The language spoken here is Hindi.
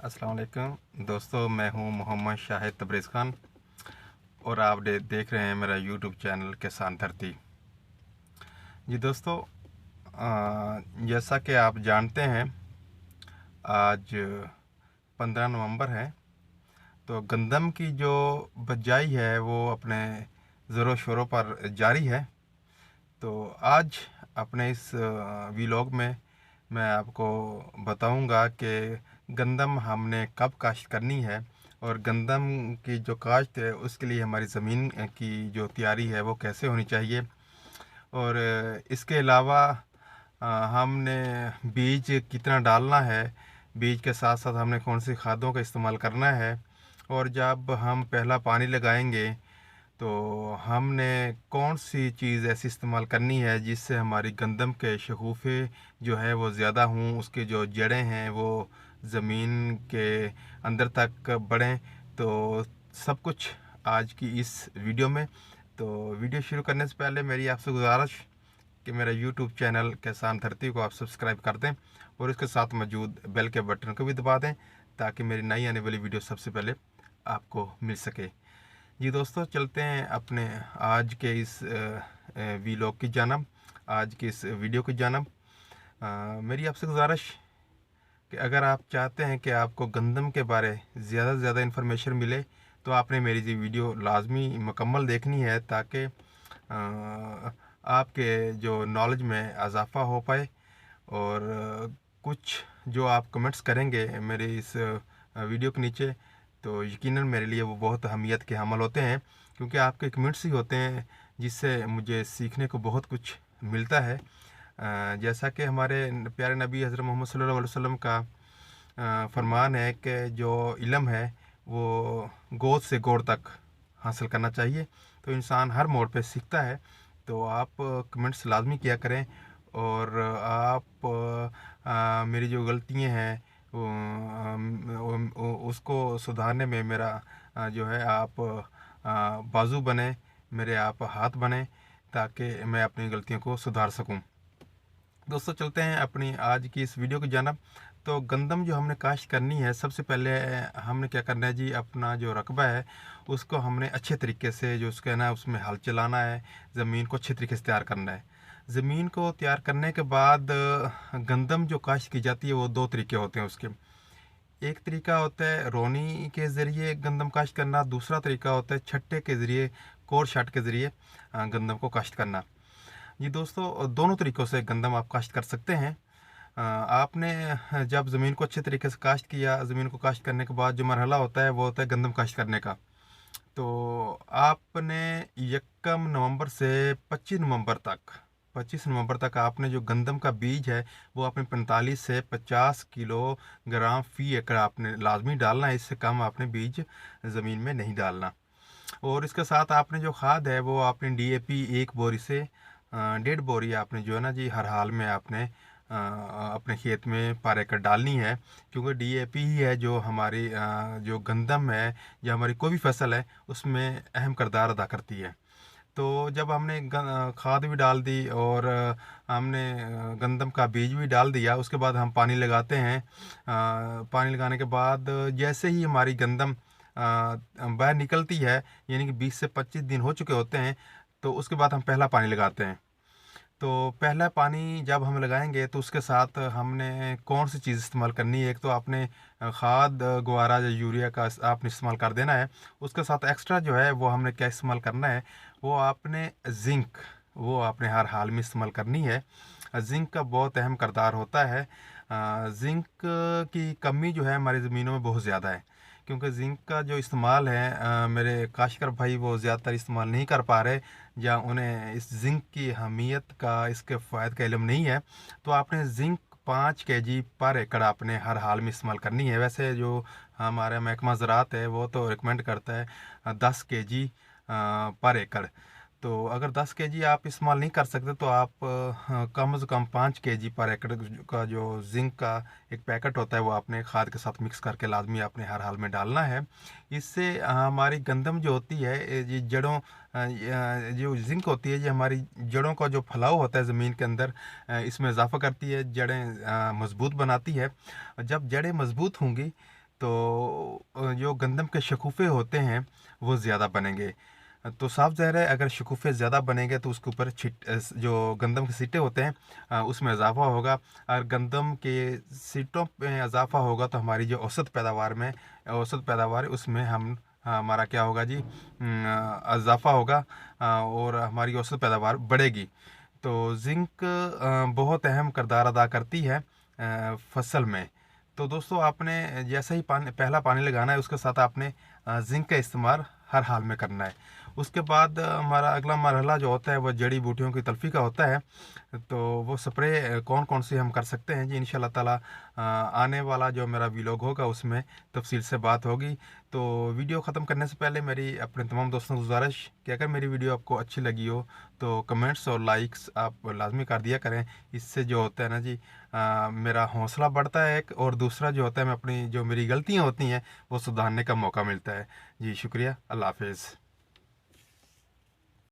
अस्सलाम वालेकुम दोस्तों, मैं हूं मोहम्मद शाहिद तबरेज़ खान और आप देख रहे हैं मेरा यूट्यूब चैनल किसान धरती। जी दोस्तों, जैसा कि आप जानते हैं, आज 15 नवंबर है। तो गंदम की जो बिजाई है वो अपने ज़ोरों शोरों पर जारी है। तो आज अपने इस व्लॉग में मैं आपको बताऊंगा कि गंदम हमने कब काश्त करनी है और गंदम की जो काश्त है उसके लिए हमारी ज़मीन की जो तैयारी है वो कैसे होनी चाहिए। और इसके अलावा हमने बीज कितना डालना है, बीज के साथ साथ हमने कौन सी खादों का इस्तेमाल करना है, और जब हम पहला पानी लगाएंगे तो हमने कौन सी चीज़ ऐसी इस्तेमाल करनी है जिससे हमारी गंदम के शगुफ़े जो है वो ज़्यादा हों, उसके जो जड़ें हैं वो ज़मीन के अंदर तक बढ़ें। तो सब कुछ आज की इस वीडियो में। तो वीडियो शुरू करने से पहले मेरी आपसे गुजारिश कि मेरा यूट्यूब चैनल किसान धरती को आप सब्सक्राइब कर दें और इसके साथ मौजूद बेल के बटन को भी दबा दें ताकि मेरी नई आने वाली वीडियो सबसे पहले आपको मिल सके। जी दोस्तों, चलते हैं अपने आज के इस वीलॉग की जानब, आज की इस वीडियो की जानब। मेरी आपसे गुजारिश कि अगर आप चाहते हैं कि आपको गंदम के बारे ज़्यादा से ज़्यादा इन्फॉर्मेशन मिले तो आपने मेरी ये वीडियो लाजमी मुकम्मल देखनी है ताकि आपके जो नॉलेज में इजाफ़ा हो पाए। और कुछ जो आप कमेंट्स करेंगे मेरे इस वीडियो के नीचे तो यकीनन मेरे लिए वो बहुत अहमियत के हामिल होते हैं, क्योंकि आपके कमेंट्स ही होते हैं जिससे मुझे सीखने को बहुत कुछ मिलता है। जैसा कि हमारे प्यारे नबी हज़रत मोहम्मद सल्लल्लाहु अलैहि वसल्लम का फरमान है कि जो इल्म है वो गोद से गोद तक हासिल करना चाहिए। तो इंसान हर मोड़ पे सीखता है। तो आप कमेंट्स लाजमी किया करें और आप मेरी जो गलतियाँ हैं उसको सुधारने में मेरा जो है आप बाजू बने, मेरे आप हाथ बने ताकि मैं अपनी गलतियों को सुधार सकूं। दोस्तों, चलते हैं अपनी आज की इस वीडियो की जानब। तो गंदम जो हमने काश्त करनी है, सबसे पहले हमने क्या करना है जी, अपना जो रकबा है उसको हमने अच्छे तरीके से जो उसका है ना उसमें हल चलाना है, ज़मीन को अच्छे तरीके से तैयार करना है। ज़मीन को तैयार करने के बाद गंदम जो काश्त की जाती है वो दो तरीके होते हैं उसके। एक तरीका होता है रोनी के ज़रिए गंदम काश्त करना, दूसरा तरीका होता है छट्टे के ज़रिए, कोर शाट के ज़रिए गंदम को काश्त करना। जी दोस्तों, दोनों तरीक़ों से गंदम आप काश्त कर सकते हैं। आपने जब ज़मीन को अच्छे तरीके से काश्त किया, ज़मीन को काश्त करने के बाद जो मरहला होता है वो होता है गंदम काश्त करने का। तो आपने 1 नवंबर से 25 नवंबर तक आपने जो गंदम का बीज है वो आपने 45 से 50 किलोग्राम फ़ी एकड़ आपने लाजमी डालना है। इससे कम आपने बीज ज़मीन में नहीं डालना। और इसके साथ आपने जो खाद है वो आपने डीएपी 1 बोरी से 1.5 बोरी आपने जो है ना जी हर हाल में आपने अपने खेत में पर एकड़ डालनी है, क्योंकि डीएपी ही है जो हमारी जो गंदम है या हमारी कोई भी फसल है उसमें अहम किरदार अदा करती है। तो जब हमने खाद भी डाल दी और हमने गंदम का बीज भी डाल दिया, उसके बाद हम पानी लगाते हैं। पानी लगाने के बाद जैसे ही हमारी गंदम बाहर निकलती है, यानी कि 20 से 25 दिन हो चुके होते हैं, तो उसके बाद हम पहला पानी लगाते हैं। तो पहला पानी जब हम लगाएंगे तो उसके साथ हमने कौन सी चीज़ इस्तेमाल करनी है, एक तो आपने खाद गुवारा या यूरिया का आपने इस्तेमाल कर देना है। उसके साथ एक्स्ट्रा जो है वो हमने क्या इस्तेमाल करना है, वो आपने जिंक, वो आपने हर हाल में इस्तेमाल करनी है। जिंक का बहुत अहम किरदार होता है। जिंक की कमी जो है हमारी ज़मीनों में बहुत ज़्यादा है, क्योंकि जिंक का जो इस्तेमाल है मेरे काश्तकार भाई वो ज़्यादातर इस्तेमाल नहीं कर पा रहे या उन्हें इस जिंक की अहमियत का, इसके फ़ायदे का इल्म नहीं है। तो आपने जिंक 5 kg पर एकड़ आपने हर हाल में इस्तेमाल करनी है। वैसे जो हमारा महकमा ज़राअत है वो तो रिकमेंड करता है 10 kg पर एकड़। तो अगर 10 kg आप इस्तेमाल नहीं कर सकते तो आप कम से कम 5 kg पर एकड़ का जो जिंक का एक पैकेट होता है वो आपने खाद के साथ मिक्स करके लाजमी आपने हर हाल में डालना है। इससे हमारी गंदम जो होती है ये जड़ों जो जिंक होती है ये हमारी जड़ों का जो फैलाव होता है ज़मीन के अंदर इसमें इजाफा करती है, जड़ें मज़बूत बनाती है। जब जड़ें मज़बूत होंगी तो जो गंदम के शगुफ़े होते हैं वो ज़्यादा बनेंगे। तो साफ ज़ाहिर है अगर शगुफ़े ज़्यादा बनेंगे तो उसके ऊपर जो गंदम के सिट्टे होते हैं उसमें इजाफ़ा होगा। और गंदम के सिट्टों में इजाफ़ा होगा तो हमारी जो औसत पैदावार है उसमें हमारा क्या होगा जी, इजाफ़ा होगा और हमारी औसत पैदावार बढ़ेगी। तो ज़िंक बहुत अहम किरदार अदा करती है फसल में। तो दोस्तों आपने जैसे ही पहला पानी लगाना है उसके साथ आपने ज़िंक का इस्तेमाल हर हाल में करना है। उसके बाद हमारा अगला मरहला जो होता है वो जड़ी बूटियों की तल्फ़ी का होता है। तो वो स्प्रे कौन-कौन से हम कर सकते हैं जी, इंशाल्लाह ताला आने वाला जो मेरा व्लॉग होगा उसमें तफ़सील से बात होगी। तो वीडियो ख़त्म करने से पहले मेरी अपने तमाम दोस्तों को गुज़ारिश कि अगर मेरी वीडियो आपको अच्छी लगी हो तो कमेंट्स और लाइक्स आप लाज़मी कर दिया करें। इससे जो होता है ना जी, मेरा हौसला बढ़ता है एक, और दूसरा जो होता है मैं अपनी जो मेरी गलतियाँ होती हैं वो सुधारने का मौका मिलता है। जी शुक्रिया, अल्लाह हाफ़िज़।